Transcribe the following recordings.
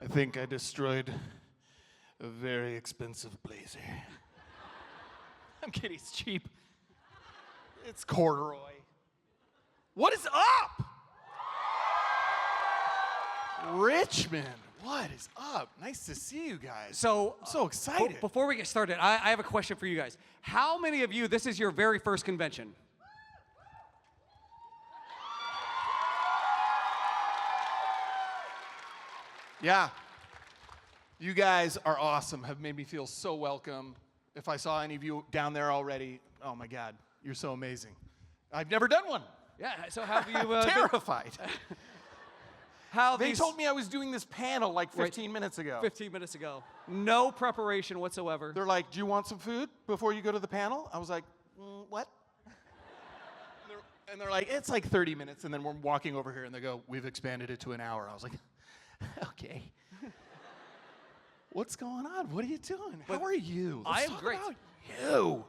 I think I destroyed a very expensive blazer. I'm kidding, it's cheap. It's corduroy. What is up? Richmond, what is up? Nice to see you guys. So, I'm so excited. Before we get started, I have a question for you guys. How many of you, this is your very first convention? Yeah. You guys are awesome, have made me feel so welcome. If I saw any of you down there already, oh my God, you're so amazing. I've never done one. Yeah, so have you... Terrified. They these, told me I was doing this panel like 15 minutes ago. 15 minutes ago. No preparation whatsoever. They're like, do you want some food before you go to the panel? I was like, what? And they're like, it's like 30 minutes, and then we're walking over here, and they go, we've expanded it to an hour. I was like, okay. What's going on? What are you doing? How are you? I am great. About you.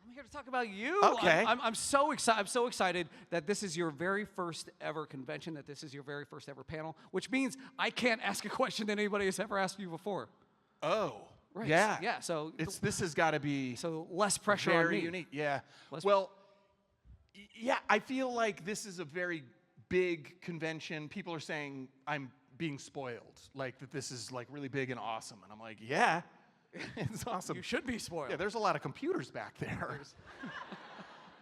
I'm here to talk about you. Okay. I'm so excited. I'm so excited that this is your very first ever convention. That this is your very first ever panel, which means I can't ask a question that anybody has ever asked you before. Oh. Right. Yeah. Yeah. So this has got to be so less pressure on me. Very unique. Yeah. Yeah. I feel like this is a very big convention. People are saying I'm being spoiled, like that this is like really big and awesome, and I'm like, yeah, it's awesome. You should be spoiled. Yeah, there's a lot of computers back there.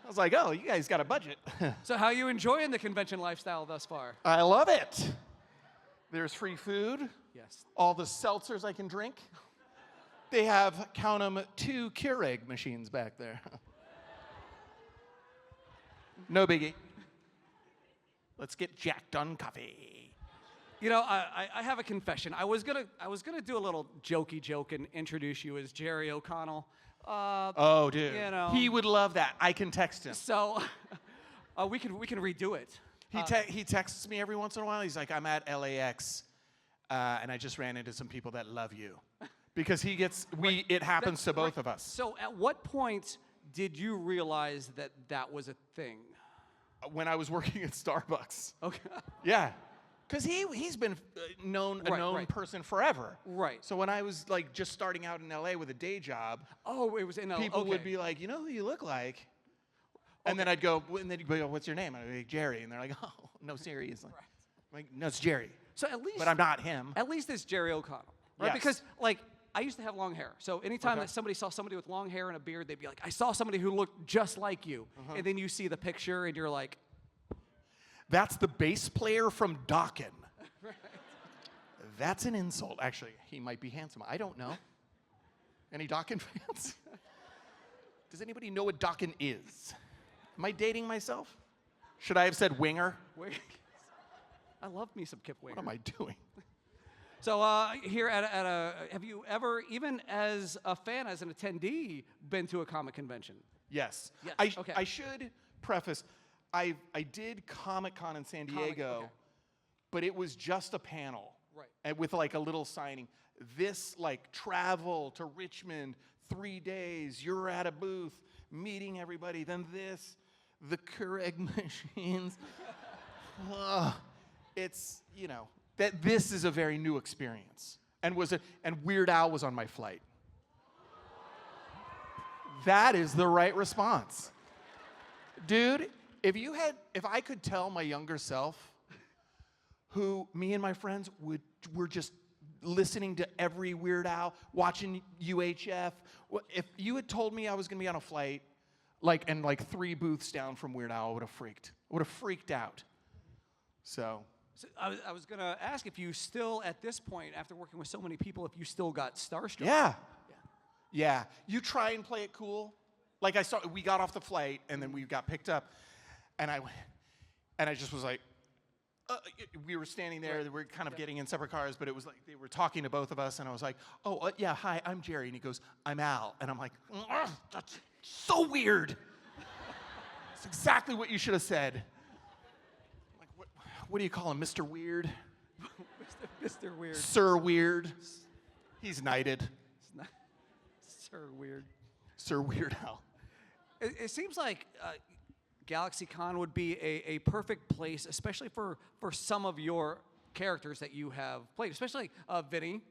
I was like, oh, you guys got a budget. So how are you enjoying the convention lifestyle thus far? I love it. There's free food. Yes. All the seltzers I can drink. They have, count them, 2 Keurig machines back there. No biggie. Let's get jacked on coffee. You know, I have a confession. I was gonna do a little jokey joke and introduce you as Jerry O'Connell. Oh, dude. You know. He would love that. I can text him. So we can redo it. He texts me every once in a while. He's like, I'm at LAX, and I just ran into some people that love you, because he gets it happens to both of us. So at what point did you realize that that was a thing? When I was working at Starbucks. Okay. Yeah. Because he's been a known person forever. Right. So when I was like just starting out in LA with a day job, oh, it was in LA. People would be like, you know who you look like? And then I'd go, and then you'd go, what's your name? And I'd be like, Jerry. And they're like, oh, no, seriously. Right. I'm like, no, it's Jerry. So at least, but I'm not him. At least it's Jerry O'Connell, right? Yes. Because like I used to have long hair, so anytime that somebody saw somebody with long hair and a beard, they'd be like, I saw somebody who looked just like you. And then you see the picture, and you're like, that's the bass player from Dokken. Right. That's an insult. Actually, he might be handsome. I don't know. Any Dokken fans? Does anybody know what Dokken is? Am I dating myself? Should I have said winger? I love me some Kip Winger. What am I doing? So here at a, have you ever, even as a fan, as an attendee, been to a comic convention? Yes. Okay. I should preface, I did Comic-Con in San Diego, but it was just a panel. Right. And with like a little signing. This like travel to Richmond, 3 days, you're at a booth, meeting everybody, then this, the Keurig machines. It's, you know, that this is a very new experience. And Weird Al was on my flight. That is the right response. Dude, if I could tell my younger self who me and my friends were just listening to every Weird Al, watching UHF, if you had told me I was gonna be on a flight, like 3 booths down from Weird Al, I would have freaked out. So I was going to ask if you still, at this point, after working with so many people, if you still got starstruck. Yeah. You try and play it cool. Like we got off the flight, and then we got picked up, and I just was like, we were standing there, we were kind of getting in separate cars, but it was like they were talking to both of us, and I was like, oh, yeah, hi, I'm Jerry. And he goes, I'm Al. And I'm like, that's so weird. It's exactly what you should have said. What do you call him, Mr. Weird? Mr. Weird. Sir Weird. He's knighted. Sir Weird. Sir Weird Al. It seems like GalaxyCon would be a perfect place, especially for some of your characters that you have played, especially Vinnie.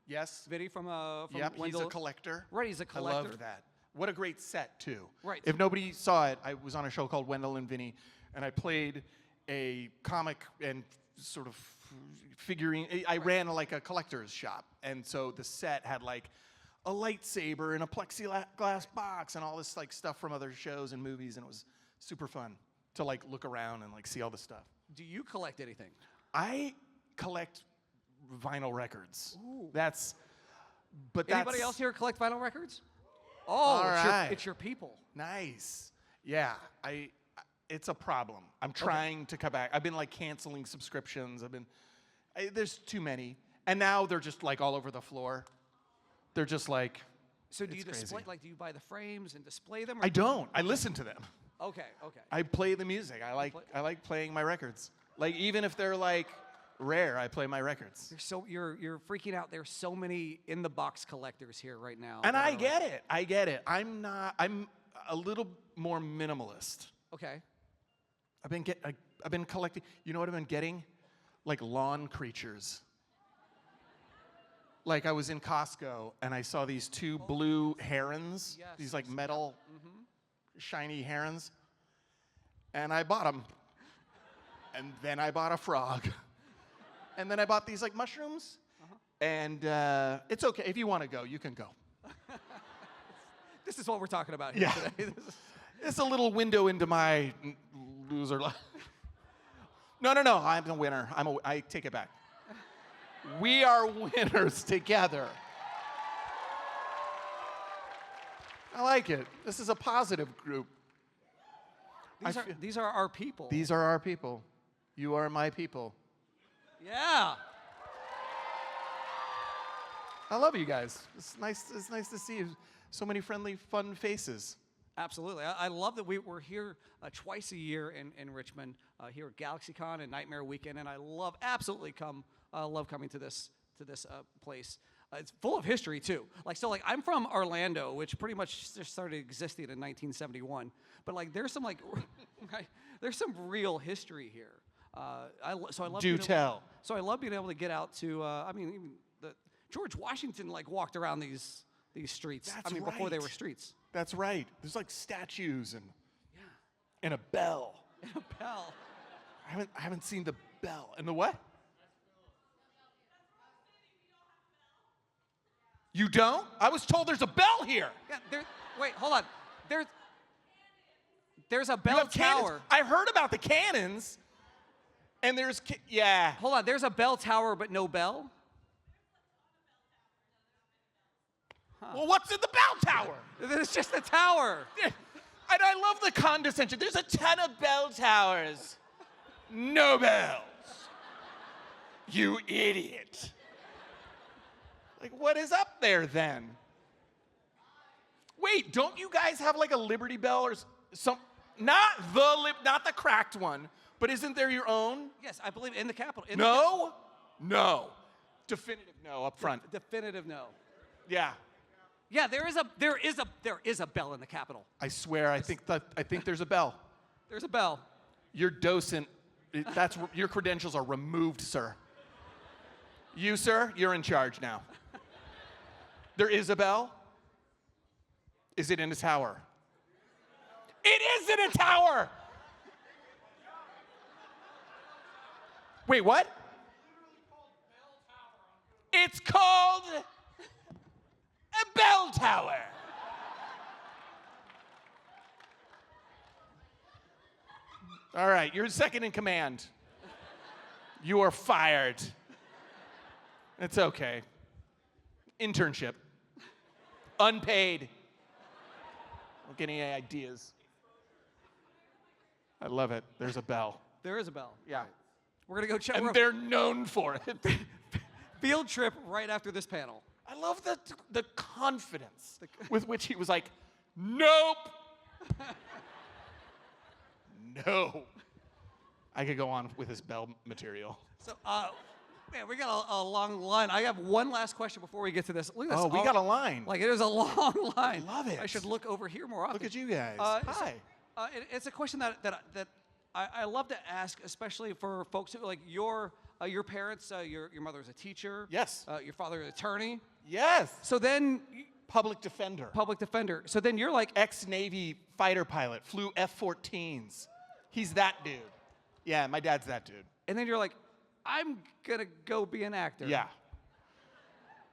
Yes. Vinnie from Yep, Wendell. he's a collector. Right, he's a collector. I love that. What a great set, too. Right. If nobody saw it, I was on a show called Wendell and Vinnie, and I played a comic and sort of figurine. I ran like a collector's shop, and so the set had like a lightsaber and a plexiglass box and all this like stuff from other shows and movies, and it was super fun to like look around and like see all the stuff. Do you collect anything? I collect vinyl records. Ooh. Anybody else here collect vinyl records? Oh, All right. It's your people. Nice. Yeah, it's a problem. I'm trying to cut back. I've been like canceling subscriptions. There's too many. And now they're just like all over the floor. They're just like, So do you it's display, crazy. like, do you buy the frames and display them? Or I don't. I listen to them. Okay. I play the music. I like playing my records. Like even if they're like rare, I play my records. You're freaking out. There's so many in the box collectors here right now. And I get it. I get it. I'm a little more minimalist. Okay. I've been collecting. You know what I've been getting? Like lawn creatures. Like I was in Costco and I saw these two blue herons. Yes. These like metal, shiny herons. And I bought them. And then I bought a frog. And then I bought these like mushrooms. And it's okay. If you want to go, you can go. This is what we're talking about here today. It's a little window into my loser life. No. I'm the winner. I take it back. We are winners together. I like it. This is a positive group. These are our people. These are our people. You are my people. Yeah. I love you guys. It's nice to see you. So many friendly, fun faces. Absolutely. I love that we're here twice a year in Richmond, here at GalaxyCon and Nightmare Weekend, and I love coming to this place. It's full of history too. Like I'm from Orlando, which pretty much just started existing in 1971. But like there's some there's some real history here. I love. Do tell. So I love being able to get out to. Even George Washington walked around these streets. That's before they right. were streets. That's right. There's like statues and a bell. And a bell. I haven't seen the bell. And the what? You don't? I was told there's a bell here. Yeah, wait, hold on. There's a bell You have tower. cannons. I heard about the cannons. And there's Hold on, there's a bell tower but no bell? Well, what's in the bell tower? It's just a tower. And I love the condescension. There's a ton of bell towers. No bells. You idiot. Like, what is up there then? Wait, don't you guys have like a Liberty Bell or some? Not the cracked one, but isn't there your own? Yes, I believe in the Capitol. No. Definitive no up front. Definitive no. Yeah. Yeah, there is a bell in the Capitol. I swear, I think there's a bell. There's a bell. Your docent, your credentials are removed, sir. You, sir, you're in charge now. There is a bell? Is it in a tower? It is in a tower! Wait, what? It's called a bell tower. All right, you're second in command. You are fired. It's okay. Internship. Unpaid. Don't get any ideas. I love it. There's a bell. There is a bell. Yeah. We're going to go check. And they're known for it. Field trip right after this panel. I love the confidence with which he was like, nope. No. I could go on with his bell material. So, man, we got a long line. I have one last question before we get to this. Look at this. Oh, we got a line. Like, it is a long line. I love it. I should look over here more often. Look at you guys. Hi. It's a question that I love to ask, especially for folks who, like, you're Your parents, your mother is a teacher. Yes. Your father is an attorney. Yes. So then, Public defender. public defender. So then you're like, Ex-Navy fighter pilot, flew F-14s. He's that dude. Yeah, my dad's that dude. and then you're like, I'm gonna go be an actor. Yeah.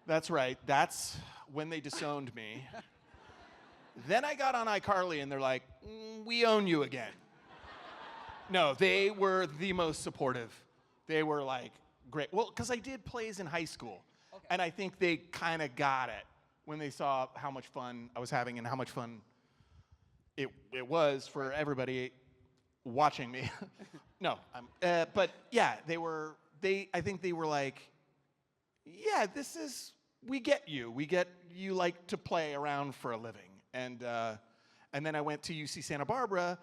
That's right. That's when they disowned me. Then I got on iCarly and they're like, we own you again. No, they were the most supportive. They were like, great. Well, because I did plays in high school. Okay. And I think they kind of got it when they saw how much fun I was having and how much fun it was for everybody watching me. No, but yeah, I think they were like, yeah, we get you. We get you like to play around for a living. And then I went to UC Santa Barbara,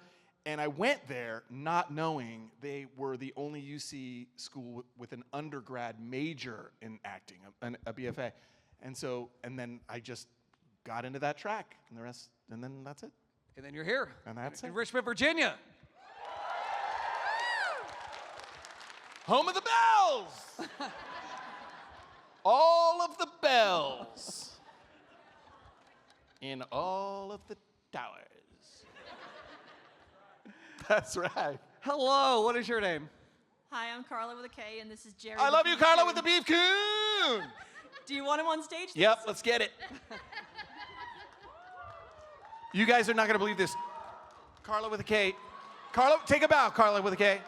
and I went there not knowing they were the only UC school with an undergrad major in acting, a BFA. And then I just got into that track, and then that's it. And then you're here. And that's in it. Richmond, Virginia. Home of the bells! All of the bells in all of the towers. That's right. Hello, what is your name? Hi, I'm Carla with a K, and this is Jerry. I the love you, Beef Carla, Coon. with the beef coon. Do you want him on stage? Yep, let's get it. You guys are not going to believe this. Carla with a K. Carla, take a bow, Carla with a K.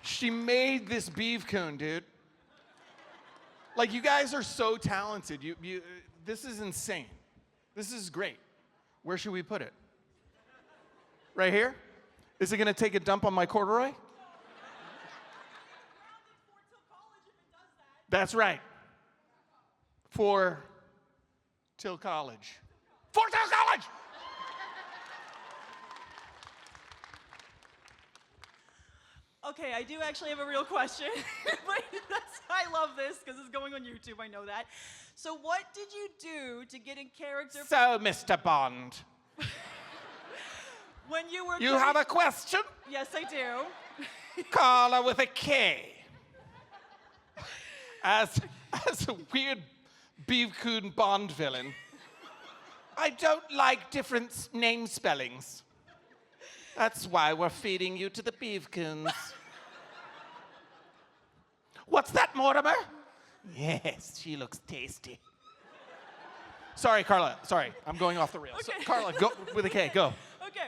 She made this beef coon, dude. Like, you guys are so talented. This is insane. This is great. Where should we put it? Right here? Is it going to take a dump on my corduroy? That's right. Till college. For till college! Okay, I do actually have a real question. But I love this because it's going on YouTube, I know that. So what did you do to get in character So, Mr. Bond, when you were... you have a question? Yes, I do. Carla with a K. As a weird beef coon Bond villain, I don't like different name spellings. That's why we're feeding you to the beef coons. What's that, Mortimer? Yes, she looks tasty. Sorry, Carla. Sorry, I'm going off the rails. Okay. So, Carla, go with a K. Go. Okay.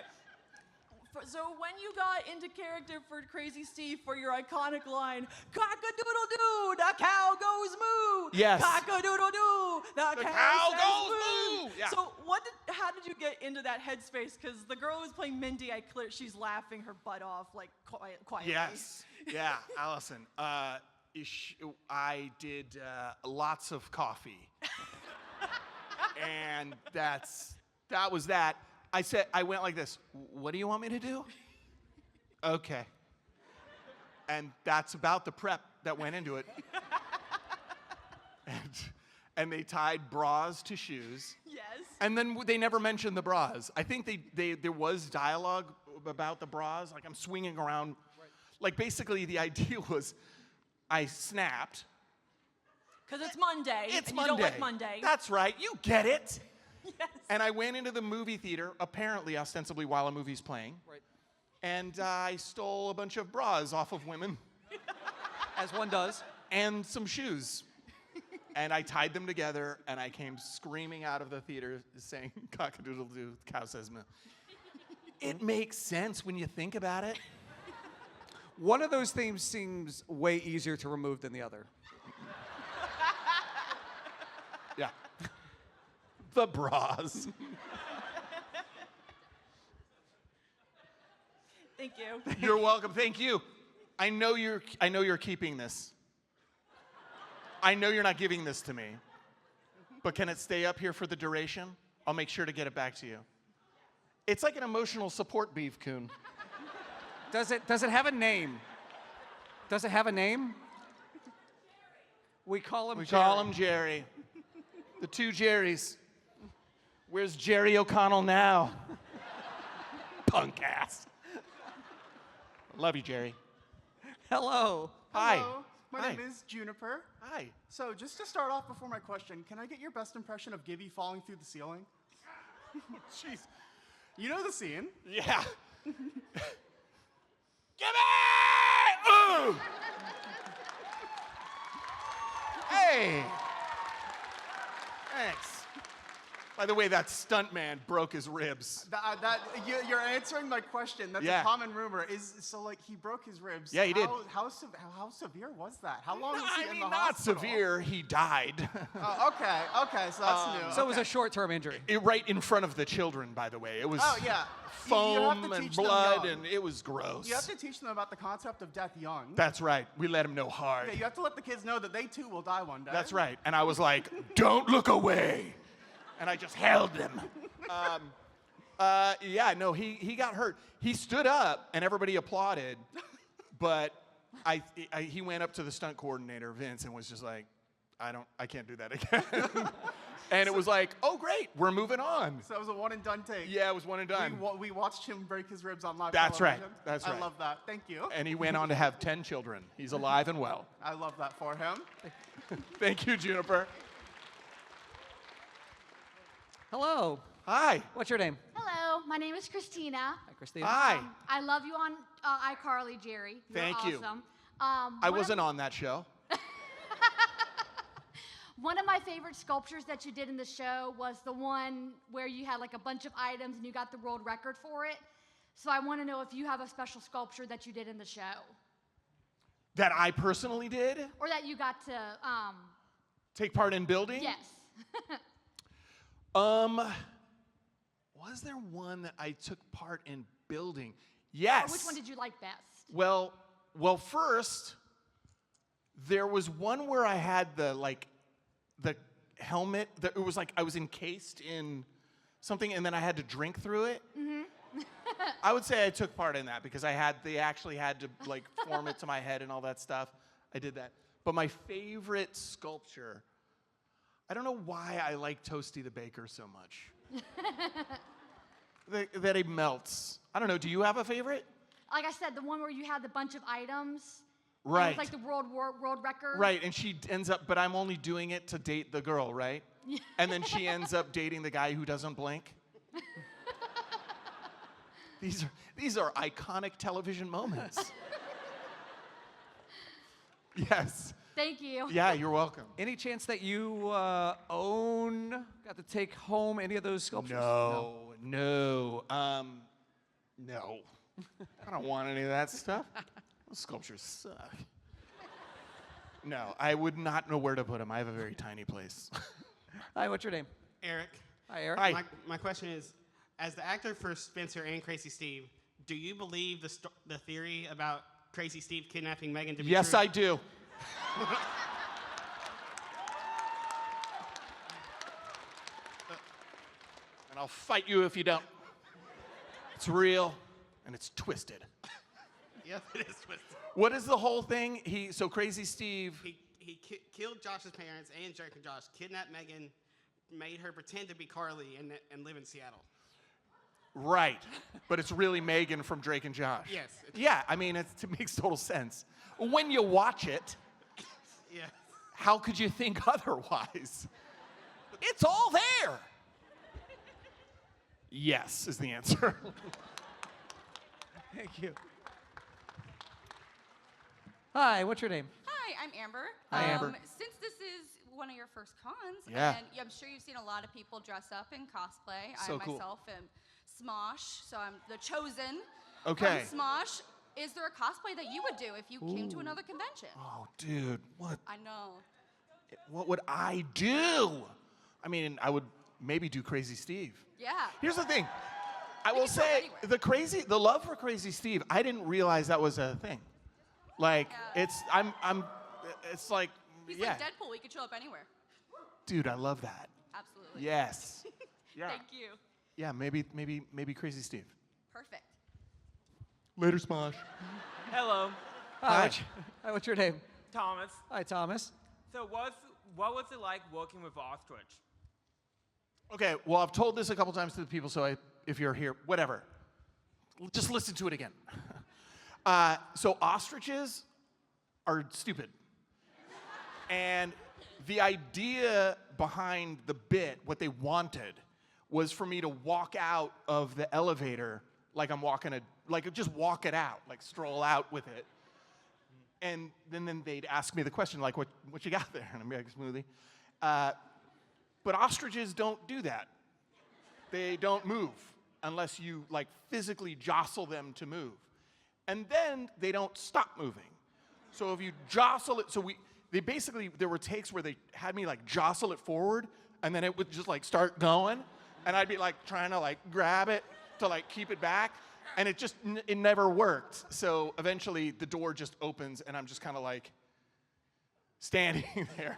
So when you got into character for Crazy Steve for your iconic line, cock-a-doodle-doo, the cow goes moo. Yes. Cock-a-doodle-doo, the cow says goes moo. moo. Yeah. So how did you get into that headspace? Because the girl who's playing Mindy, she's laughing her butt off, like quietly. Yes. Yeah, Allison. I did lots of coffee. And that was that. I went like this, what do you want me to do? Okay. And that's about the prep that went into it. And they tied bras to shoes. Yes. And then they never mentioned the bras. I think there was dialogue about the bras. Like, I'm swinging around. Right. Like, basically, the idea was I snapped. Because it's Monday. It's and Monday. You don't like Monday. That's right. You get it. Yes. And I went into the movie theater, apparently, ostensibly, while a movie's playing. Right. And I stole a bunch of bras off of women. As one does. And some shoes. And I tied them together, and I came screaming out of the theater saying, cock-a-doodle-doo, cow says moo. It makes sense when you think about it. One of those themes seems way easier to remove than the other. Yeah. The bras. Thank you. You're welcome. Thank you. I know you're keeping this. I know you're not giving this to me. But can it stay up here for the duration? I'll make sure to get it back to you. It's like an emotional support beef coon. Does it have a name? Does it have a name? We call him Jerry. Call him Jerry. The two Jerrys. Where's Jerry O'Connell now? punk ass. Love you, Jerry. Hello. Hi. Hello, my Hi. name is Juniper. Hi. So just to start off before my question, can I get your best impression of Gibby falling through the ceiling? Jeez. You know the scene. Yeah. Gibby! Ooh! Hey. Thanks. By the way, that stuntman broke his ribs. You're answering my question. That's Yeah. a common rumor. So like he broke his ribs. Yeah, he did. How severe was that? How long was he I in mean, the not hospital? severe. He died. Oh, okay, so that's new. So it was okay. a short-term injury. Right in front of the children, by the way. It was Oh yeah. You have foam to and teach them blood, young. and it was gross. You have to teach them about the concept of death young. That's right. We let him know hard. Yeah, you have to let the kids know that they too will die one day. That's right. And I was like, don't look away. And I just held him. Yeah, no, he got hurt. He stood up, and everybody applauded. But he went up to the stunt coordinator, Vince, and was just like, I can't do that again. And it was like, oh, great, we're moving on. So it was a one and done take. Yeah, it was one and done. We watched him break his ribs on live That's right. television. That's right. I love that. Thank you. And he went on to have 10 children. He's alive and well. I love that for him. Thank you, Juniper. Hello. Hi. What's your name? Hello, my name is Christina. Hi, Christine. Hi. I love you on iCarly, Jerry. You're Thank you. awesome. I wasn't on that show. One of my favorite sculptures that you did in the show was the one where you had like a bunch of items and you got the world record for it. So I want to know if you have a special sculpture that you did in the show. That I personally did? Or that you got to, Take part in building? yes. Was there one that I took part in building? Yes. Or which one did you like best? Well, first, there was one where I had the helmet. It was like I was encased in something, and then I had to drink through it. Mm-hmm. I would say I took part in that because they actually had to like form it to my head and all that stuff. I did that. But my favorite sculpture, I don't know why I like Toasty the Baker so much. that he melts. I don't know. Do you have a favorite? Like I said, the one where you had the bunch of items. Right. It was like the world record. Right, and she ends up, but I'm only doing it to date the girl, right? And then she ends up dating the guy who doesn't blink. These are iconic television moments. Yes. Thank you. Yeah, you're welcome. Any chance that you got to take home any of those sculptures? No. No. I don't want any of that stuff. Those sculptures suck. No, I would not know where to put them. I have a very tiny place. Hi, what's your name? Eric, Hi, Eric. Hi. my question is, as the actor for Spencer and Crazy Steve, do you believe the theory about Crazy Steve kidnapping Megan to be Yes, true? I do. And I'll fight you if you don't. It's real, and it's twisted. Yes, it is twisted. What is the whole thing? So Crazy Steve. He killed Josh's parents and Drake and Josh, kidnapped Megan, made her pretend to be Carly and live in Seattle. Right, but it's really Megan from Drake and Josh. Yes. Yeah, I mean, it makes total sense. When you watch it, Yeah. how could you think otherwise? It's all there. Yes, is the answer. Thank you. Hi, what's your name? Hi, I'm Amber. Hi, Amber. Since this is one of your first cons, Yeah. and I'm sure you've seen a lot of people dress up in cosplay. So I cool. myself am Smosh, so I'm the chosen Okay. from Smosh. Is there a cosplay that you would do if you came to another convention? Oh, dude, I know. what would I do? I mean, I would maybe do Crazy Steve. Yeah. Here's the thing. I We will can go say anywhere. the love for Crazy Steve, I didn't realize that was a thing. Like, Yeah. it's like, He's yeah. like Deadpool. He could show up anywhere. Dude, I love that. Absolutely. Yes. Yeah. Thank you. Yeah, maybe Crazy Steve. Perfect. Later, Smosh. Hello, Hi. Hi, what's your name? Thomas. Hi, Thomas. So what was it like working with Ostrich? Okay, well, I've told this a couple times to the people, so if you're here, whatever. Just listen to it again. So ostriches are stupid. And the idea behind the bit, what they wanted, was for me to walk out of the elevator like I'm walking just walk it out, like stroll out with it. And then they'd ask me the question, like, what you got there? And I'd be like, smoothie. But ostriches don't do that. They don't move unless you like physically jostle them to move. And then they don't stop moving. So if you jostle it, there were takes where they had me like jostle it forward, and then it would just like start going, and I'd be like trying to like grab it to like keep it back, and it never worked. So eventually the door just opens, and I'm just kind of like standing there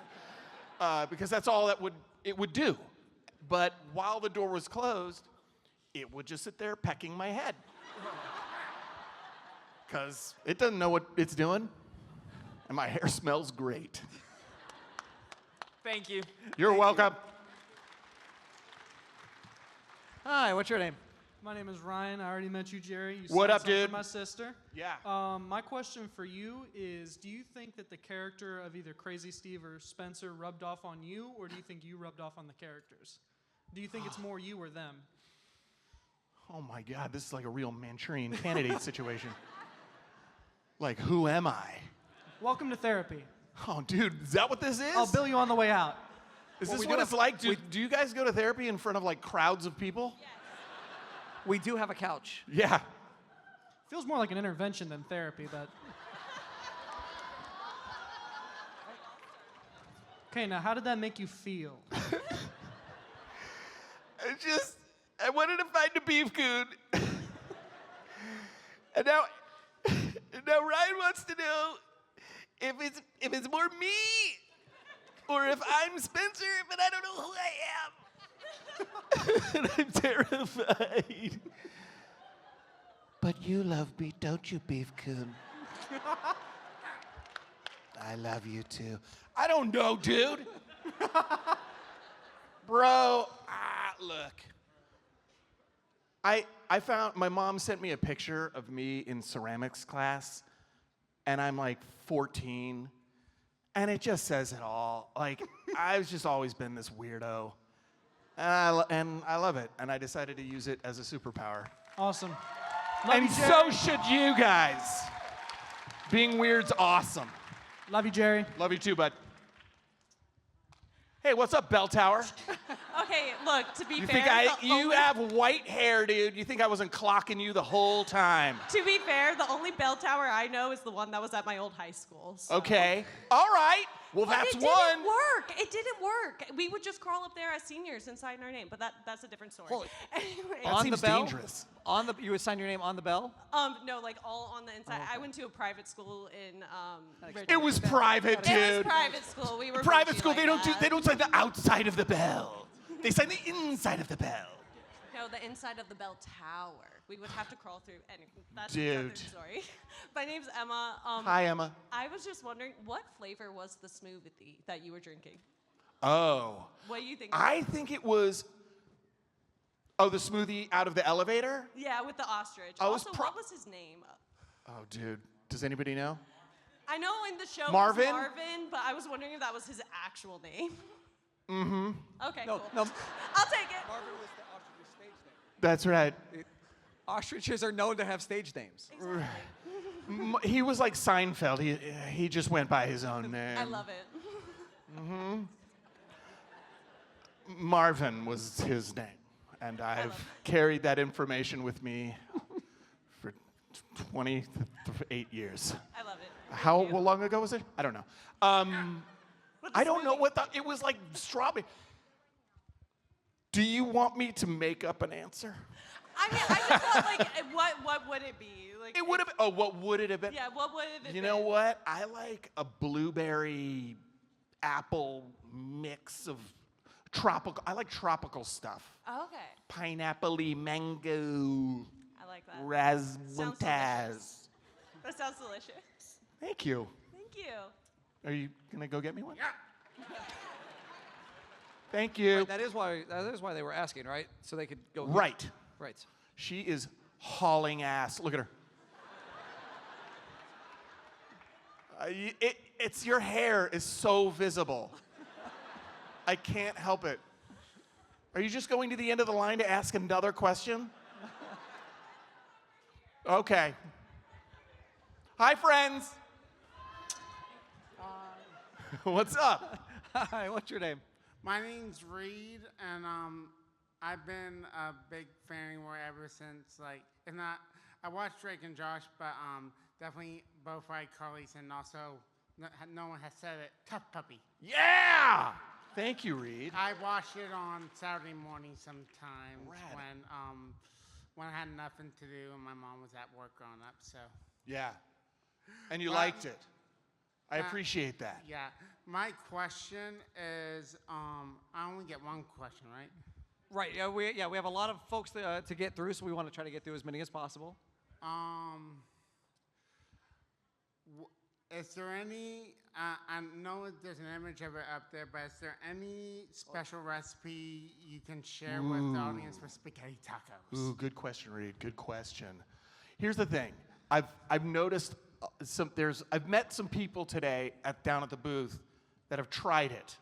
because that's all it would do. But while the door was closed, it would just sit there pecking my head because it doesn't know what it's doing. And my hair smells great. Thank you. You're welcome. Hi, what's your name? My name is Ryan. I already met you, Jerry. You What sang up, something dude? for my sister. Yeah. My question for you is, do you think that the character of either Crazy Steve or Spencer rubbed off on you, or do you think you rubbed off on the characters? Do you think it's more you or them? Oh my God, this is like a real Manchurian candidate situation. Like, who am I? Welcome to therapy. Oh, dude, is that what this is? I'll bill you on the way out. Is Well, this we what do it's like? Do you guys go to therapy in front of like crowds of people? We do have a couch. Yeah. Feels more like an intervention than therapy, but. Okay, now how did that make you feel? I wanted to find a beef coon. And now Ryan wants to know if it's more me or if I'm Spencer, but I don't know who I am. And I'm terrified. But you love me, don't you, beef coon? I love you too. I don't know, dude. Bro, look. I found, my mom sent me a picture of me in ceramics class, and I'm like 14, and it just says it all. Like, I've just always been this weirdo, and I love it, and I decided to use it as a superpower. Awesome. And so should you guys. Being weird's awesome. Love you, Jerry. Love you too, bud. Hey, what's up, Bell Tower? Okay, look, to be You fair, think you have white hair, dude. You think I wasn't clocking you the whole time. to be fair, the only bell tower I know is the one that was at my old high school. So. Okay. All right. Well, But that's it one. didn't work. It didn't work. We would just crawl up there as seniors and sign our name, but that's a different story. Holy- Anyway, That on seems the bell? dangerous. You would sign your name on the bell? no, like all on the inside. Oh, okay. I went to a private school in Richmond. It was private, dude. It was private school. We were Private bougie school, like they don't sign the outside of the bell. They sign the inside of the bell. No, the inside of the bell tower. We would have to crawl through. Anyway, that's Dude. another story. My name's Emma. Hi, Emma. I was just wondering, what flavor was the smoothie that you were drinking? Oh. What do you think? I think it was, the smoothie out of the elevator? Yeah, with the ostrich. I was Also, what was his name? Oh, dude. Does anybody know? I know in the show Marvin? it was Marvin, but I was wondering if that was his actual name. Mm-hmm. Okay, No, cool. no. I'll take it. Marvin was the ostrich's stage name. That's right. Ostriches are known to have stage names. Exactly. He was like Seinfeld. He just went by his own name. I love it. Mm-hmm. Marvin was his name. And I've carried that information with me for 28 years. I love it. How long ago was it? I don't know. I don't know it was like strawberry. Do you want me to make up an answer? I mean, I just thought, like, what would it be? Like, It would have been, what would it have been? Yeah, what would it have been? You know what? I like a blueberry apple mix of tropical. I like tropical stuff. Oh, okay. Pineapple-y, mango, I like that. razzmatazz. That sounds delicious. Thank you. Thank you. Are you gonna go get me one? Yeah. Thank you. That is why they were asking, right? So they could go. Right. Right. She is hauling ass. Look at her. It's your hair is so visible. I can't help it. Are you just going to the end of the line to ask another question? Okay. Hi, friends. What's up? Hi, what's your name? My name's Reed, and I've been a big fan of ever since. Like, and I watched Drake and Josh, but definitely both iCarlys, and also no one has said it. T.U.F.F. Puppy. Yeah. Thank you, Reed. I watched it on Saturday morning sometimes when I had nothing to do and my mom was at work growing up. So. Yeah. And you liked it. I appreciate that. Yeah. My question is, I only get one question, right? Right. We have a lot of folks to get through, so we want to try to get through as many as possible. Is there any? I know there's an image of it up there, but is there any special recipe you can share with the audience for spaghetti tacos? Ooh, good question, Reed. Good question. Here's the thing. I've noticed I've met some people today down at the booth that have tried it,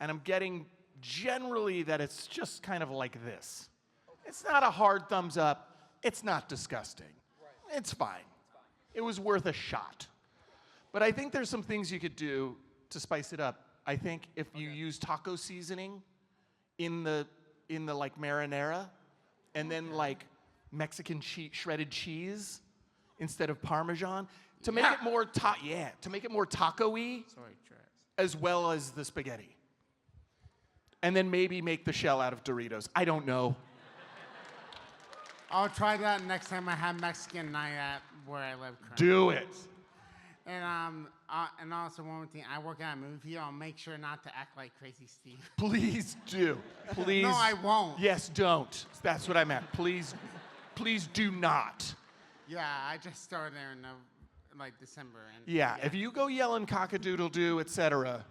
and I'm getting generally that it's just kind of like this. It's not a hard thumbs up. It's not disgusting. Right. It's fine. It was worth a shot. But I think there's some things you could do to spice it up. I think if you use taco seasoning in the like marinara, and then like Mexican shredded cheese instead of Parmesan, to make it more to make it more taco-y, as well as the spaghetti. And then maybe make the shell out of Doritos. I don't know. I'll try that next time I have Mexican night at where I live currently. Do it. And also one more thing, I work at a movie theater. I'll make sure not to act like Crazy Steve. Please do. Please. No, I won't. Yes, don't. That's what I meant. Please do not. Yeah, I just started there in December. And Yeah, if you go yelling cock-a-doodle-doo, etc.,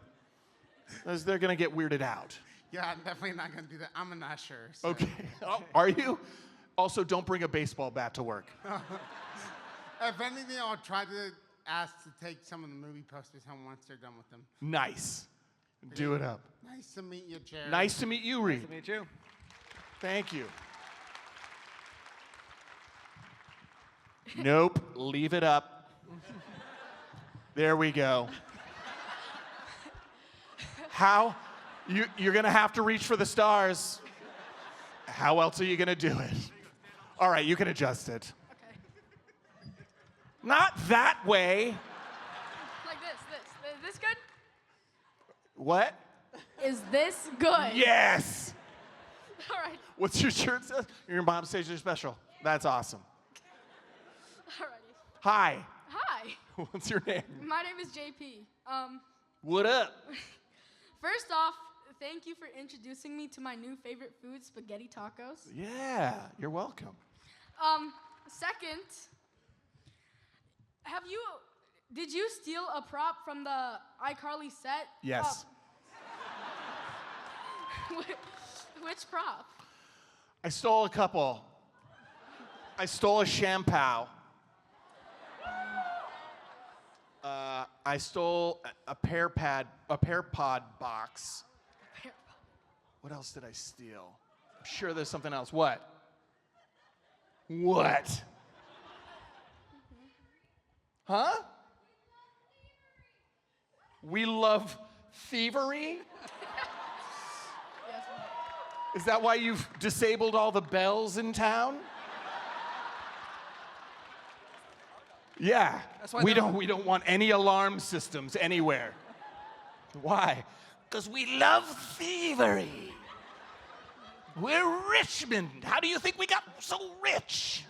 they're gonna get weirded out. Yeah, I'm definitely not gonna do that. I'm an usher. So. Okay. Oh, are you? Also, don't bring a baseball bat to work. If anything, I'll try to ask to take some of the movie posters home once they're done with them. Nice. Do it up. Nice to meet you, Jerry. Nice to meet you, Reed. Nice to meet you. Thank you. Nope. Leave it up. There we go. How? You're going to have to reach for the stars. How else are you going to do it? All right, you can adjust it. Okay. Not that way. Like this. Is this good? What? Is this good? Yes. All right. What's your shirt say? Your mom says you're special. That's awesome. Alrighty. Hi. Hi. What's your name? My name is JP. What up? First off, thank you for introducing me to my new favorite food, spaghetti tacos. Yeah, you're welcome. Second, did you steal a prop from the iCarly set? Yes. Which prop? I stole a couple. I stole a shampoo. I stole a pear pod box. What else did I steal? I'm sure there's something else. What? What? Huh? We love thievery? Is that why you've disabled all the bells in town? Yeah. That's why we don't want any alarm systems anywhere. Why? Because we love thievery. We're Richmond. How do you think we got so rich?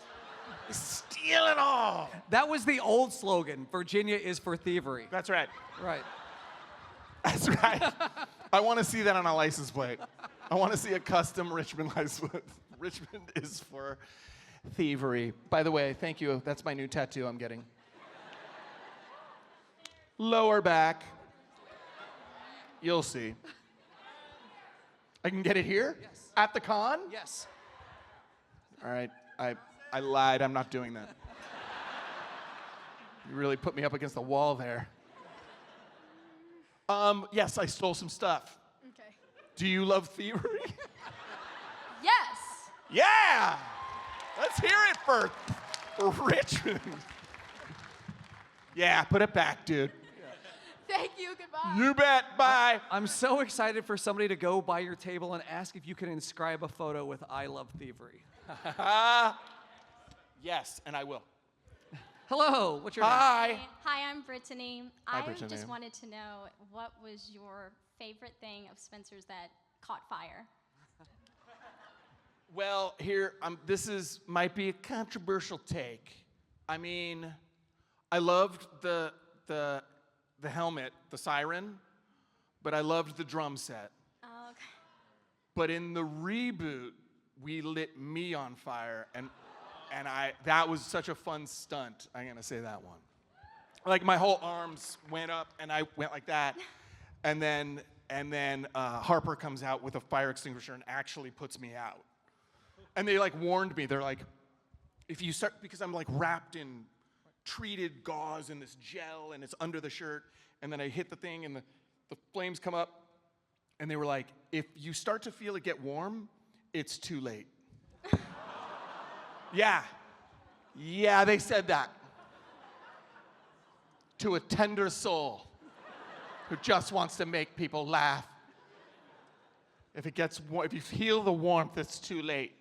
We steal it all. That was the old slogan. Virginia is for thievery. That's right. Right. That's right. I want to see that on a license plate. I want to see a custom Richmond license plate. Richmond is for thievery. By the way, thank you. That's my new tattoo I'm getting. Lower back. You'll see. I can get it here? Yes. At the con? Yes. All right. I lied. I'm not doing that. You really put me up against the wall there. Yes, I stole some stuff. Okay. Do you love thievery? Yes. Yeah! Let's hear it for Richmond. Yeah, put it back, dude. Thank you. Goodbye. You bet. Bye. I'm so excited for somebody to go by your table and ask if you can inscribe a photo with "I love thievery." Yes, and I will. Hello, what's your name? Hi. Hi, I'm Brittany. Hi, I Brittany. just wanted to know what was your favorite thing of Spencer's that caught fire? Well, here, this might be a controversial take. I mean, I loved the helmet, the siren, but I loved the drum set. Oh, okay. But in the reboot, we lit me on fire, and that was such a fun stunt. I'm gonna say that one. Like my whole arms went up, and I went like that, and then Harper comes out with a fire extinguisher and actually puts me out. And they like warned me. They're like, if you start, because I'm like wrapped in treated gauze and this gel, and it's under the shirt, and then I hit the thing, and the flames come up, and they were like, if you start to feel it get warm, it's too late. Yeah, they said that to a tender soul who just wants to make people laugh. If you feel the warmth, it's too late.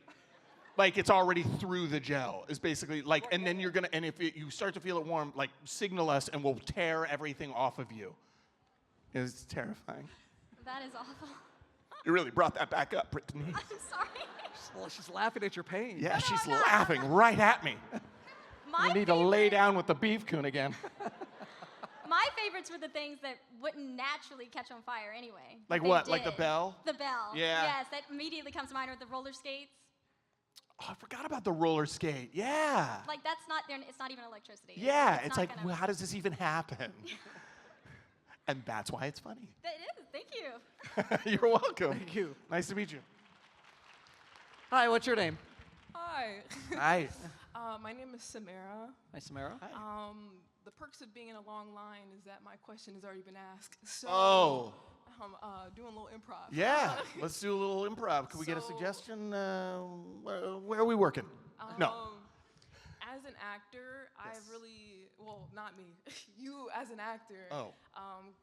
Like it's already through the gel. Is basically like, and then you start to feel it warm, like signal us, and we'll tear everything off of you. It's terrifying. That is awful. You really brought that back up, Brittany. I'm sorry. Well, she's laughing at your pain. Yeah, she's laughing right at me. My You need to lay down with the beef coon again. My favorites were the things that wouldn't naturally catch on fire anyway. Like They what? Like the did. bell? The bell. Yeah. Yes, that immediately comes to mind, or the roller skates. Oh, I forgot about the roller skate. Yeah. Like that's not there. It's not even electricity. Yeah, it's it's not like, gonna- well, how does this even happen? And that's why it's funny. That is. Thank you. You're welcome. Thank you. Nice to meet you. Hi, what's your name? Hi. Hi. My name is Samara. Hi, Samara. The perks of being in a long line is that my question has already been asked. So Oh. I'm doing a little improv. Yeah, let's do a little improv. Could we get a suggestion? Where are we working? No. As an actor, I've really, well, not me, you as an actor,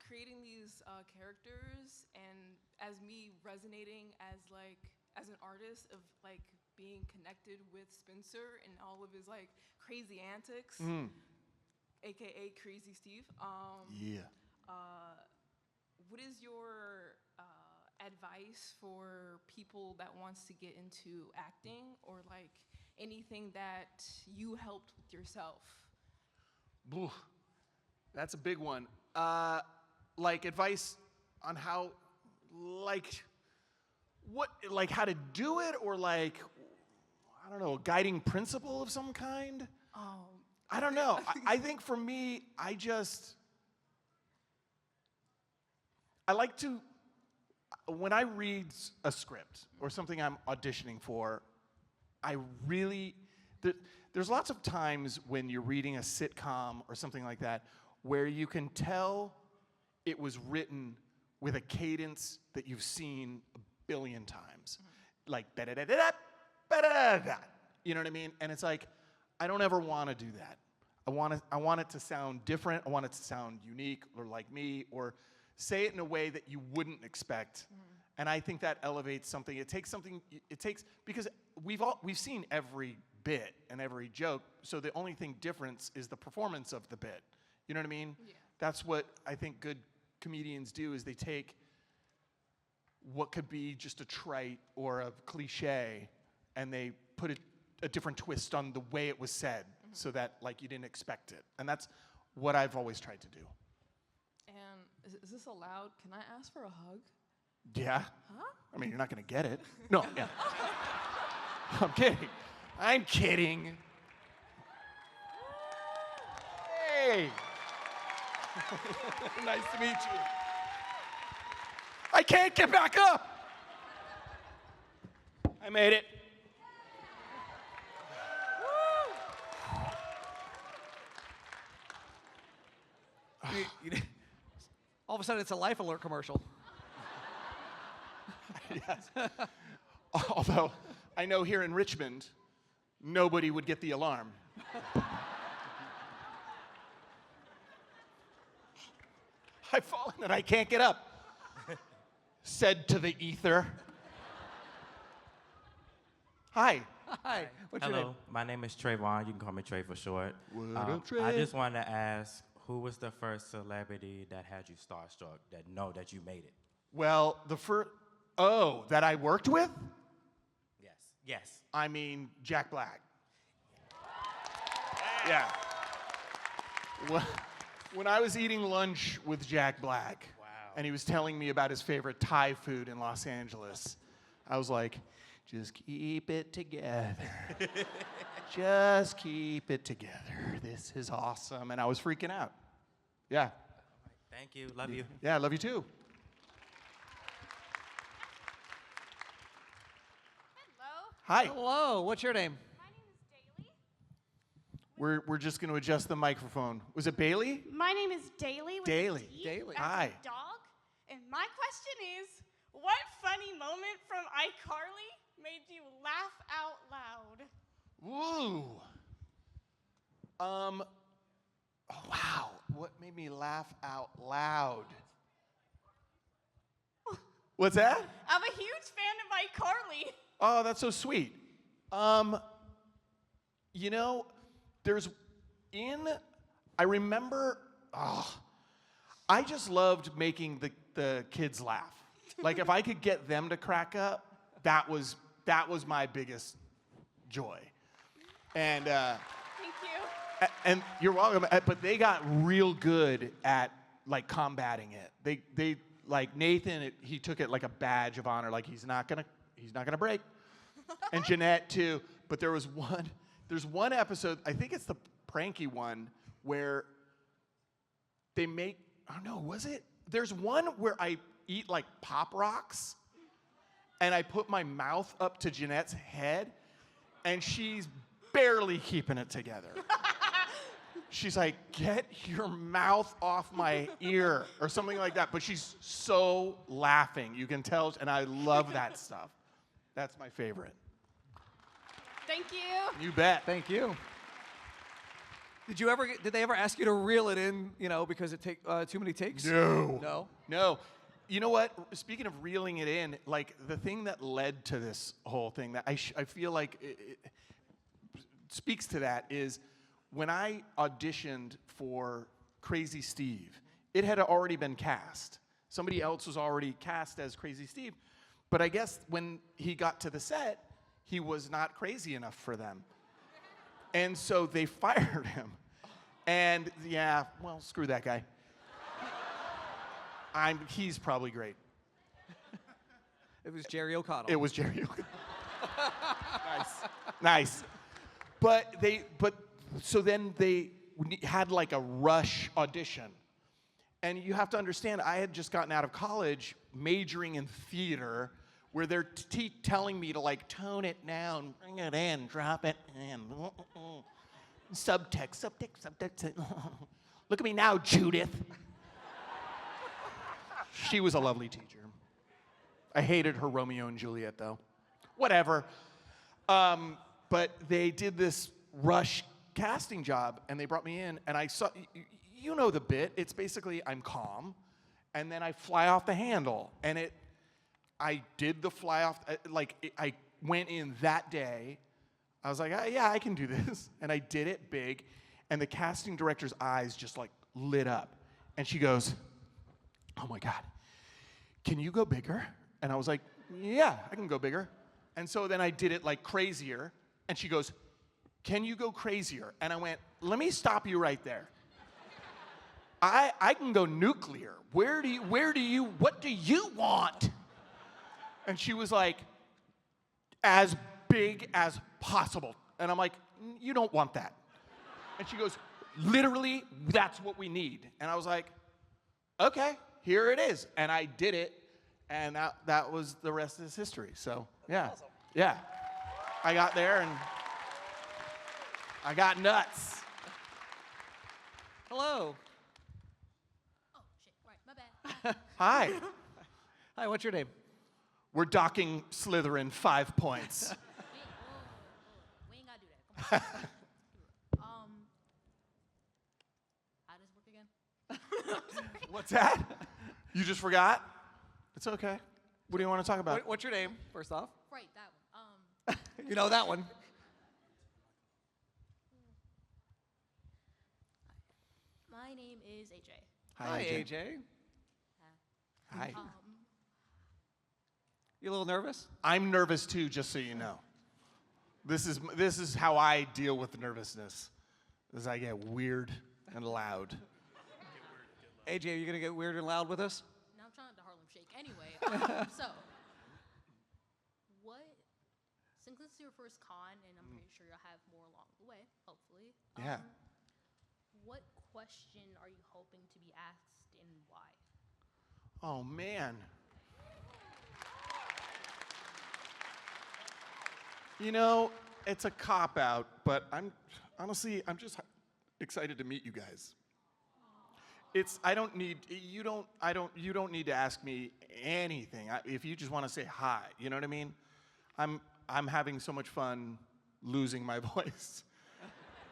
creating these characters, and as me resonating as an artist of like being connected with Spencer and all of his like crazy antics, aka Crazy Steve. Yeah. What is your advice for people that wants to get into acting, or like anything that you helped with yourself? Ooh, that's a big one. Like advice on how, like, what, like how to do it, or like, I don't know, a guiding principle of some kind? I don't know. I think for me, I like to, when I read a script or something I'm auditioning for, I really, there's lots of times when you're reading a sitcom or something like that where you can tell it was written with a cadence that you've seen a billion times. Like, da-da-da-da-da, ba-da-da-da. You know what I mean? And it's like, I don't ever want to do that. I want it to sound different. I want it to sound unique or like me, or say it in a way that you wouldn't expect. And I think that elevates something. It takes, because we've seen every bit and every joke, so the only thing different is the performance of the bit. You know what I mean? Yeah. That's what I think good comedians do, is they take what could be just a trite or a cliche, and they put a different twist on the way it was said, so that like you didn't expect it. And that's what I've always tried to do. And is this allowed? Can I ask for a hug? Yeah. Huh? I mean, you're not gonna get it. No, yeah. I'm kidding. I'm kidding. Hey. Nice to meet you. I can't get back up. I made it. All of a sudden, it's a Life Alert commercial. Yes. Although, I know here in Richmond, nobody would get the alarm. I've fallen and I can't get up, said to the ether. Hi. Hi. What's your Hello, name? my name is Trayvon. You can call me Trey for short. What up, Trey? I just wanted to ask, who was the first celebrity that had you starstruck that you made it? Well, the first, that I worked with? Yes. Yes. I mean, Jack Black. Yeah. When I was eating lunch with Jack Black, and he was telling me about his favorite Thai food in Los Angeles, I was like, just keep it together. Just keep it together. This is awesome. And I was freaking out. Yeah. Thank you. Love you. Yeah, I love you too. Hi. Hello. What's your name? We're just going to adjust the microphone. Was it Bailey? My name is Daly. Daly. Daly. Hi. Dog. And my question is, what funny moment from iCarly made you laugh out loud? Woo. Oh, wow. What made me laugh out loud? What's that? I'm a huge fan of iCarly. Oh, that's so sweet. You know, I remember, I just loved making the kids laugh. Like if I could get them to crack up, that was my biggest joy. And Thank you. and you're welcome. But they got real good at like combating it. They like Nathan. He took it like a badge of honor. Like he's not gonna break. And Jeanette too. But there's one episode. I think it's the pranky one where they make. I don't know. Was it? There's one where I eat like Pop Rocks, and I put my mouth up to Jeanette's head, and she's barely keeping it together. She's like, get your mouth off my ear, or something like that. But she's so laughing. You can tell, and I love that stuff. That's my favorite. Thank you. You bet. Thank you. Did they ever ask you to reel it in, because it take too many takes? No. No. You know what? Speaking of reeling it in, like the thing that led to this whole thing that I feel like it speaks to that is when I auditioned for Crazy Steve, it had already been cast. Somebody else was already cast as Crazy Steve, but I guess when he got to the set, he was not crazy enough for them. And so they fired him. And yeah, well, screw that guy. He's probably great. It was Jerry O'Connell. It was Jerry O'Connell. Nice. So then they had like a rush audition. And you have to understand, I had just gotten out of college majoring in theater, where they're telling me to like tone it down, bring it in, drop it in. Subtext. Look at me now, Judith. She was a lovely teacher. I hated her Romeo and Juliet, though. Whatever. But they did this rush casting job, and they brought me in, and I saw, you know the bit. It's basically I'm calm, and then I fly off the handle, and I did the fly off, I went in that day. I was like, yeah, I can do this. And I did it big, and the casting director's eyes just like lit up. And she goes, oh my God, can you go bigger? And I was like, yeah, I can go bigger. And so then I did it like crazier, and she goes, can you go crazier? And I went, let me stop you right there. I can go nuclear. What do you want? And she was like, as big as possible. And I'm like, you don't want that. And she goes, literally, that's what we need. And I was like, okay, here it is. And I did it, and that was the rest of this history. So, yeah. Awesome. Yeah. I got there, and I got nuts. Hello. Hi. Hi, what's your name? We're docking Slytherin 5 points. We ain't gotta do that. Come on. How does it work again? What's that? You just forgot? It's okay. What do you want to talk about? What's your name, first off? Right, that one. You know that one. My name is AJ. Hi, AJ. Hi. You a little nervous? I'm nervous too, just so you know. This is how I deal with nervousness, is I get weird and loud. AJ, are you gonna get weird and loud with us? Now I'm trying to Harlem Shake. Anyway, since this is your first con, and I'm pretty sure you'll have more along the way, hopefully. Yeah. What question are you hoping to be asked and why? Oh man. You know, it's a cop-out, but I'm just excited to meet you guys. You don't need to ask me anything. If you just want to say hi, you know what I mean? I'm having so much fun losing my voice.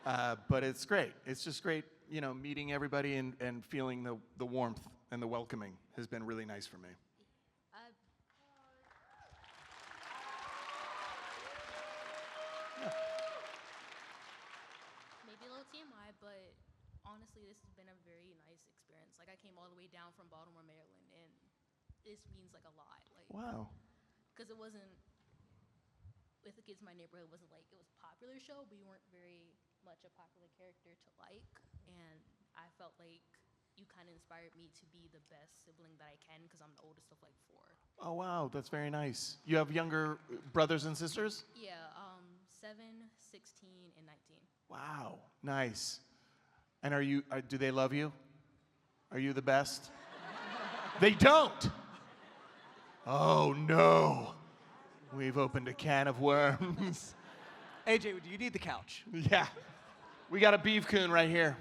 But it's great. It's just great, you know, meeting everybody and feeling the warmth and the welcoming has been really nice for me. Maybe a little TMI, but honestly, this has been a very nice experience. Like, I came all the way down from Baltimore, Maryland, and this means like a lot. Like, wow. Because it wasn't, with the kids in my neighborhood, it wasn't like it was a popular show, but you weren't very much a popular character to like, and I felt like you kind of inspired me to be the best sibling that I can, because I'm the oldest of like 4. Oh wow, that's very nice. You have younger brothers and sisters? Yeah, 7, 16, and 19. Wow, nice. And do they love you? Are you the best? They don't. Oh no. We've opened a can of worms. AJ, do you need the couch? Yeah. We got a beef coon right here.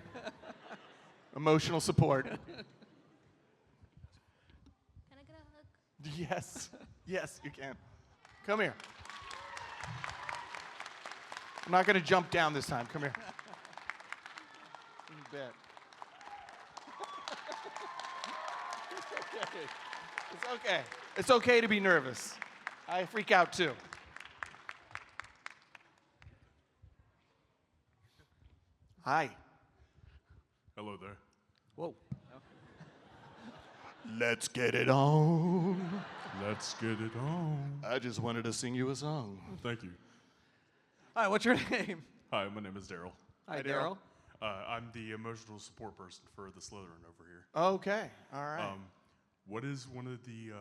Emotional support. Can I get a hug? Yes. Yes, you can. Come here. I'm not going to jump down this time. Come here. You bet. It's okay. It's okay. It's okay to be nervous. I freak out too. Hi. Hello there. Whoa. Let's get it on. Let's get it on. I just wanted to sing you a song. Thank you. Hi, what's your name? Hi, my name is Daryl. Hi, Daryl. I'm the emotional support person for the Slytherin over here. Okay, all right. What is one of the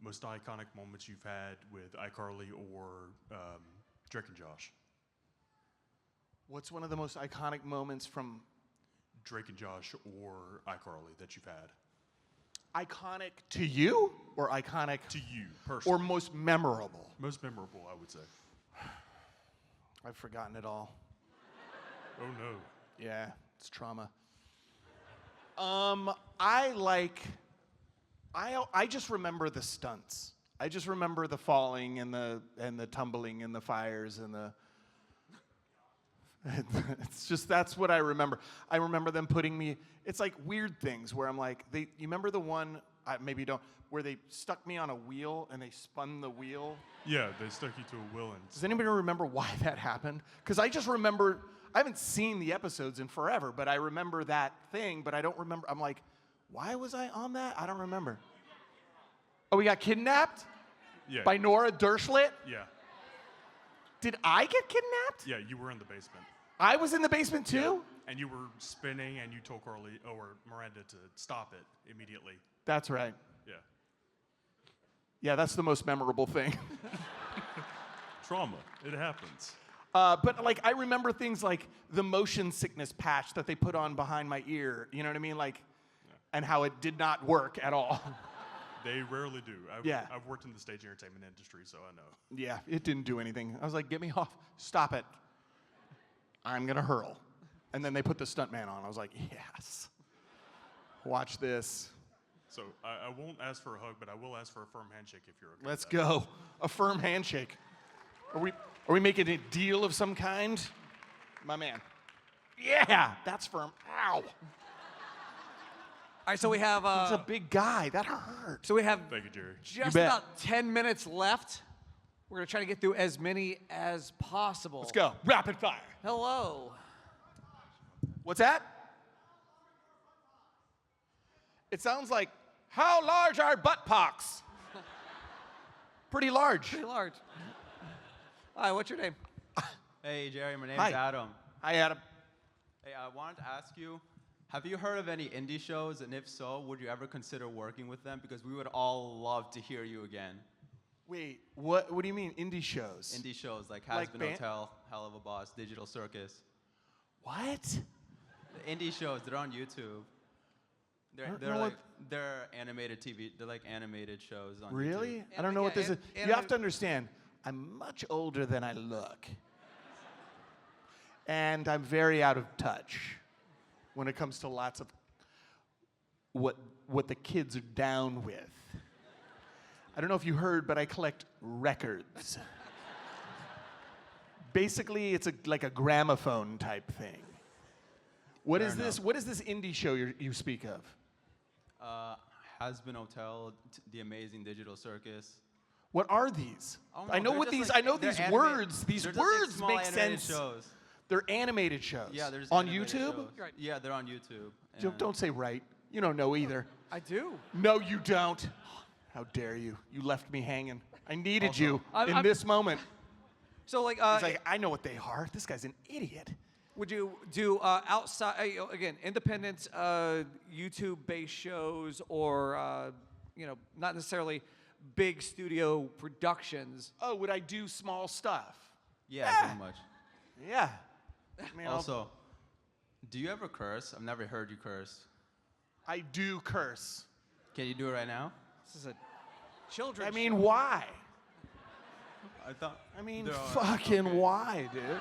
most iconic moments you've had with iCarly or Drake and Josh? What's one of the most iconic moments from Drake and Josh or iCarly that you've had? Iconic to you or iconic to you personally? Or most memorable? Most memorable, I would say. I've forgotten it all. Oh no. Yeah, it's trauma. I just remember the stunts. I just remember the falling and the tumbling and the fires and the it's just, that's what I remember. I remember them putting me, it's like weird things where I'm like, you remember the one, maybe you don't, where they stuck me on a wheel and they spun the wheel? Yeah, they stuck you to a wheel. And does anybody remember why that happened? Because I just remember, I haven't seen the episodes in forever, but I remember that thing, but I don't remember, I'm like, why was I on that? I don't remember. Oh, we got kidnapped? Yeah. By Nora Dershlit? Yeah. Did I get kidnapped? Yeah, you were in the basement. I was in the basement too? Yeah. And you were spinning and you told Carly or Miranda to stop it immediately. That's right. Yeah. Yeah, that's the most memorable thing. Trauma. It happens. But like, I remember things like the motion sickness patch that they put on behind my ear. You know what I mean? Like, and how it did not work at all. They rarely do. I've worked in the stage entertainment industry, so I know. Yeah, it didn't do anything. I was like, get me off. Stop it. I'm going to hurl. And then they put the stuntman on. I was like, yes. Watch this. So I won't ask for a hug, but I will ask for a firm handshake if you're okay. Let's with that. go. A firm handshake. Are we making a deal of some kind? My man. Yeah, that's firm. Ow. All right, so we have. He's a big guy. That hurt. So we have Thank you, Jerry. just about 10 minutes left. We're going to try to get through as many as possible. Let's go. Rapid fire. Hello. What's that? It sounds like, how large are butt pocs? Pretty large. Pretty large. Hi, what's your name? Hey, Jerry, my name's Hi. Adam. Hi, Adam. Hey, I wanted to ask you, have you heard of any indie shows? And if so, would you ever consider working with them? Because we would all love to hear you again. Wait, what do you mean, indie shows? Indie shows like Like Has Been band- Hotel, Hell of a Boss, Digital Circus. What? The indie shows, they're on YouTube. They're animated TV. They're like animated shows on YouTube. Really? I don't know what this is. You have to understand, I'm much older than I look. And I'm very out of touch when it comes to lots of what the kids are down with. I don't know if you heard, but I collect records. Basically, it's like a gramophone type thing. What Fair is this? enough. What is this indie show you speak of? Has Been Hotel, The Amazing Digital Circus. What are these? Oh, I no, know they're what just these. like- I know they're these anima- words. These they're just like words small make animated sense. shows. They're animated shows. Yeah, there's on animated YouTube. shows. Yeah, they're on YouTube. Don't say right. You don't know either. I do. No, you don't. How dare you? You left me hanging. I needed Also, you in I'm- this moment. So like, He's like, I know what they are. This guy's an idiot. would you do outside, again, independent YouTube-based shows or, not necessarily big studio productions? Oh, would I do small stuff? Yeah, pretty much. Yeah. I mean, Also, do you ever curse? I've never heard you curse. I do curse. Can you do it right now? This is a children's I mean, show. why? I thought. I mean, there are- fucking okay. why, dude?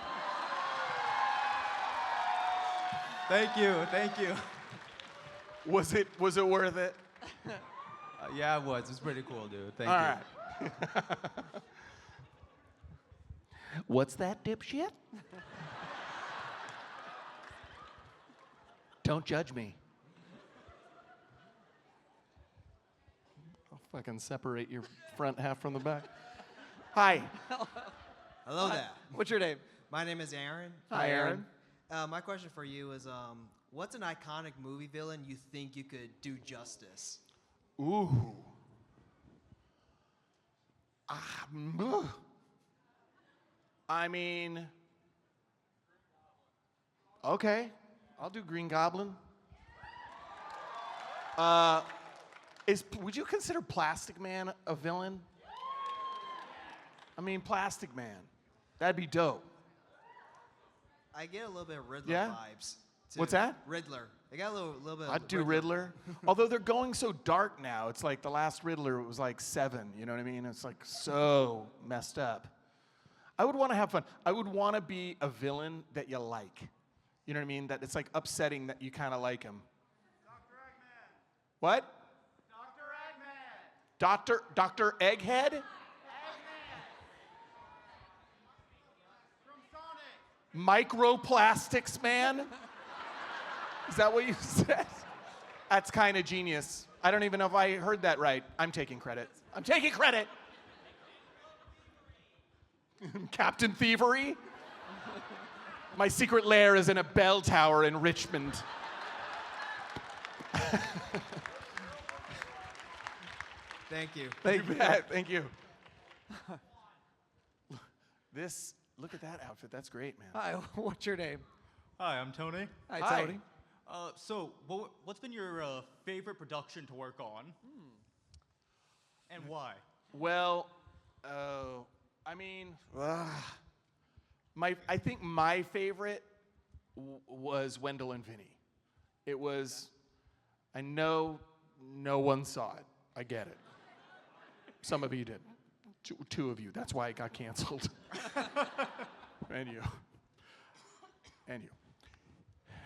Thank you, thank you. Was it worth it? Yeah, it was. It's pretty cool, dude. Thank All you. right. What's that, dipshit? Don't judge me. I'll fucking separate your front half from the back. Hi. Hello there. What's your name? My name is Aaron. Hi, Aaron. My question for you is, what's an iconic movie villain you think you could do justice? Ooh. I mean, okay, I'll do Green Goblin. Would you consider Plastic Man a villain? I mean, Plastic Man. That'd be dope. I get a little bit of Riddler Yeah? vibes. Too. What's that? Riddler. I got a little bit. I'd do Riddler. Although they're going so dark now. It's like the last Riddler was like 7, you know what I mean? It's like so messed up. I would want to have fun. I would want to be a villain that you like. You know what I mean? That it's like upsetting that you kind of like him. Dr. Eggman. What? Dr. Egghead? Microplastics Man? Is that what you said? That's kind of genius. I don't even know if I heard that right. I'm taking credit. I'm taking credit. Captain Thievery? My secret lair is in a bell tower in Richmond. Thank you. Thank you. Thank you. Look at that outfit. That's great, man. Hi, what's your name? Hi, I'm Tony. Hi, Tony. So, what's been your favorite production to work on? And why? Well, I mean, I think my favorite was Wendell and Vinnie. It was, I know no one saw it. I get it. Some of you did. Two of you. That's why it got canceled. And you.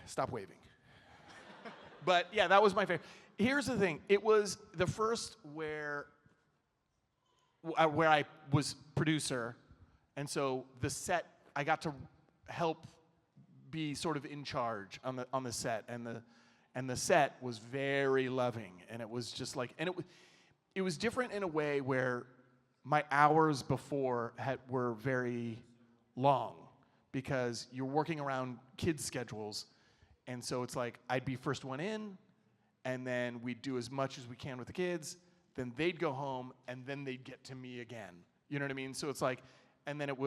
Stop waving. But yeah, that was my favorite. Here's the thing. It was the first where I was producer, and so the set, I got to help be sort of in charge on the set, and the set was very loving, and it was just like, and it was different in a way where my hours before were very long because you're working around kids' schedules, and so it's like I'd be first one in, and then we'd do as much as we can with the kids, then they'd go home, and then they'd get to me again. You know what I mean? So it's like, and then it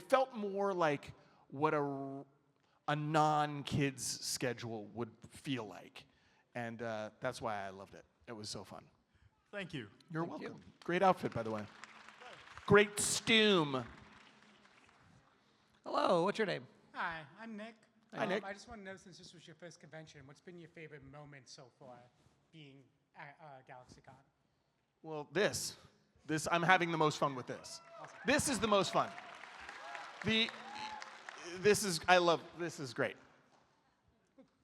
felt more like what a non-kids schedule would feel like. And that's why I loved it. It was so fun. Thank you. You're welcome. Great outfit, by the way. Great stew. Hello, what's your name? Hi, I'm Nick. Hi, Nick. I just want to know, since this was your first convention, what's been your favorite moment so far being at GalaxyCon? Well, this, I'm having the most fun with this. Awesome. This is the most fun. This is great.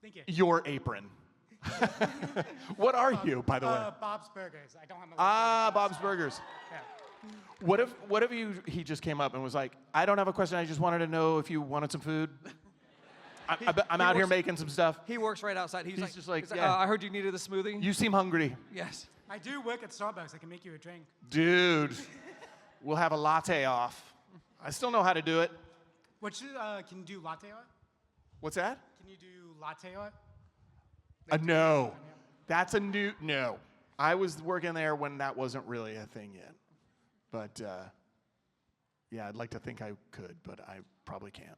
Thank you. Your apron. What are you, by the way? Bob's Burgers. I don't have my Bob's Burgers. Yeah. What if he just came up and was like, I don't have a question, I just wanted to know if you wanted some food? I'm out here making some stuff. He works right outside. He's just like, I heard you needed a smoothie. You seem hungry. Yes. I do work at Starbucks. I can make you a drink. Dude, we'll have a latte off. I still know how to do it. Can you do latte art? What's that? Can you do latte art? No. That's a new, no. I was working there when that wasn't really a thing yet. But, yeah, I'd like to think I could, but I probably can't.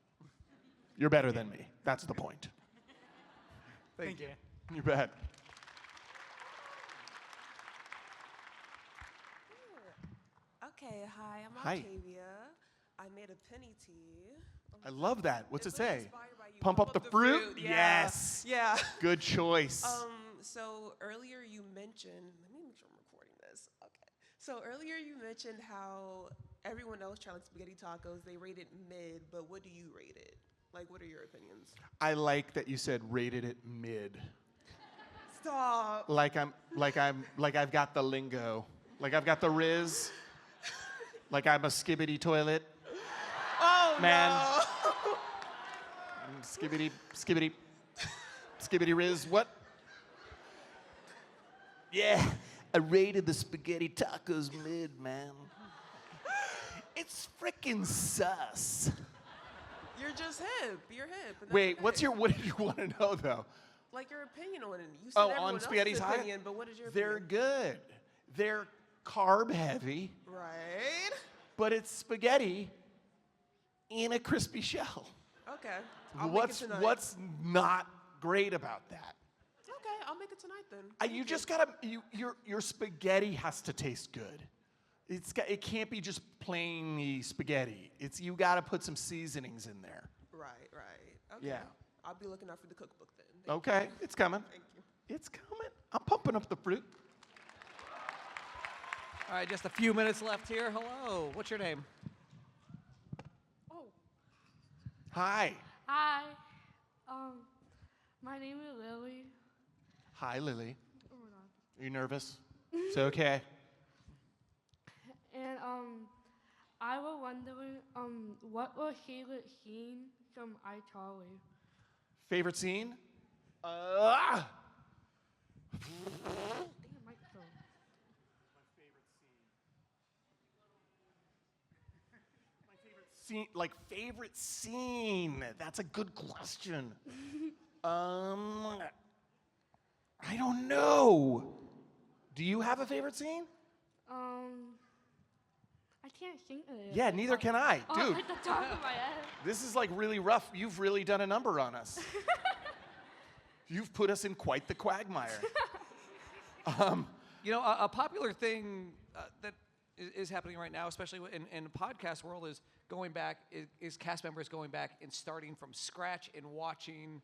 You're better than me. That's the point. Thank you. You bet. Okay, hi, I'm Hi. Octavia. I made a penny tea. I love that. What's it say? inspired by you. Pump up the fruit? Yeah. Yes. Yeah. Good choice. So earlier you mentioned, let me make sure I'm recording this. Okay. So earlier you mentioned how everyone else tried like spaghetti tacos, they rated mid, but what do you rate it? Like, what are your opinions? I like that you said rated it mid. Stop. Like I've got the lingo. Like I've got the riz. Like I'm a skibbity toilet. Oh, man. no. Skibbity riz. What? Yeah, I rated the spaghetti tacos mid, man. It's frickin' sus. You're just hip. You're hip. and that's Wait, okay. what did you want to know though? Like your opinion on it. You said everyone on else's spaghetti's high? opinion, but what is your They're opinion? good. They're carb heavy, Right. but it's spaghetti in a crispy shell. Okay. I'll make it tonight. What's not great about that? Okay, I'll make it tonight then. You just gotta your spaghetti has to taste good. It can't be just plain spaghetti. You gotta put some seasonings in there. Right. Okay. Yeah. I'll be looking out for the cookbook then. Thank Okay, you. it's coming. Thank you. It's coming. I'm pumping up the fruit. All right, just a few minutes left here. Hello, what's your name? Oh. Hi. Hi. My name is Lily. Hi, Lily. Oh my God. Are you nervous? It's okay. And I was wondering, what was favorite scene from iCarly? Favorite scene? Damn, microphone. Favorite scene. That's a good question. I don't know. Do you have a favorite scene? I can't think of it. Yeah, neither can I, dude. At the top of my head. This is like really rough. You've really done a number on us. You've put us in quite the quagmire. You know, a popular thing that is happening right now, especially in the podcast world, is going back, is cast members going back and starting from scratch and watching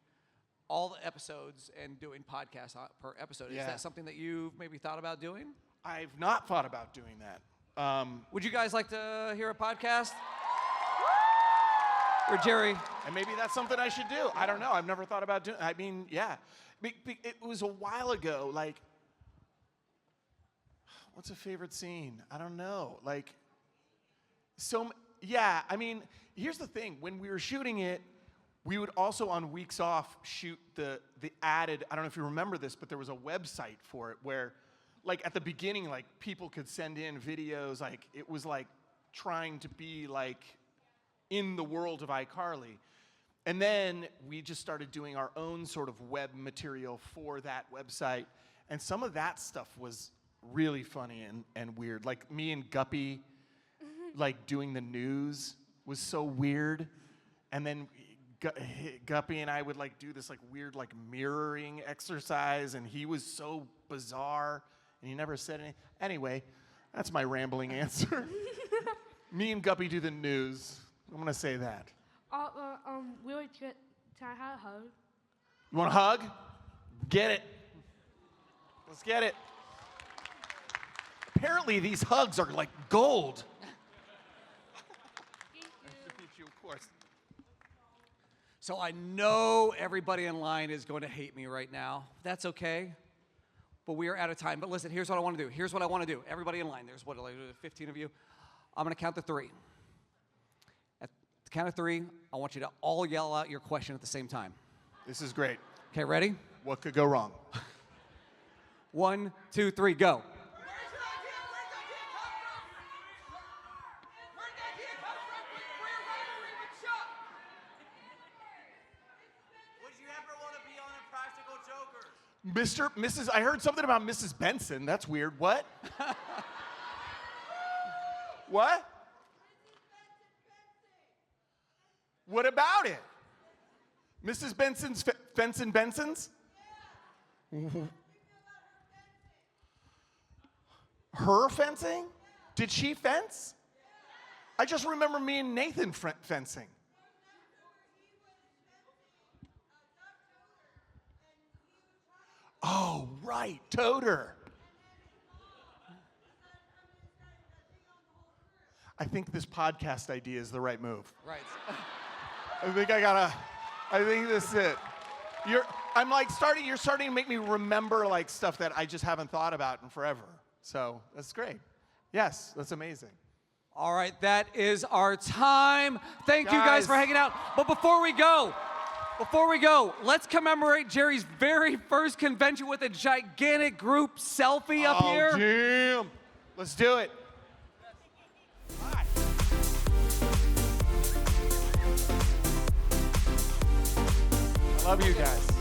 all the episodes and doing podcasts per episode. Yeah. Is that something that you've maybe thought about doing? I've not thought about doing that. Would you guys like to hear a podcast? Or Jerry? And maybe that's something I should do. I don't know. I've never thought about doing. I mean, yeah. It was a while ago. Like, what's a favorite scene? I don't know. Like, yeah. I mean, here's the thing. When we were shooting it, we would also on weeks off shoot the added. I don't know if you remember this, but there was a website for it where, like, at the beginning, like, people could send in videos. Like, it was like trying to be like in the world of iCarly. And then we just started doing our own sort of web material for that website. And some of that stuff was really funny and weird. Like me and Guppy, like doing the news was so weird. And then Guppy and I would like do this like weird like mirroring exercise, and he was so bizarre and he never said anything. Anyway, that's my rambling answer. Me and Guppy do the news. I'm gonna say that. Really good. Can I have a hug? You want a hug? Get it. Let's get it. Apparently these hugs are like gold. Thank you, of course. So I know everybody in line is going to hate me right now. That's okay. But we are out of time. But listen, here's what I want to do. Here's what I want to do. Everybody in line, there's what, like 15 of you. I'm going to count to 3. At the count of 3, I want you to all yell out your question at the same time. This is great. Okay, ready? What could go wrong? 1, 2, 3, go. Mrs. I heard something about Mrs. Benson. That's weird. What? What? What about it? Mrs. Benson's fencing Benson's? Her fencing? Did she fence? I just remember me and Nathan fencing. Oh, right, Toter. I think this podcast idea is the right move. Right. I think this is it. You're starting to make me remember like stuff that I just haven't thought about in forever. So that's great. Yes, that's amazing. All right, that is our time. Thank you guys for hanging out. But before we go, let's commemorate Jerry's very first convention with a gigantic group selfie up here. Oh, damn. Let's do it. Bye. I love you guys.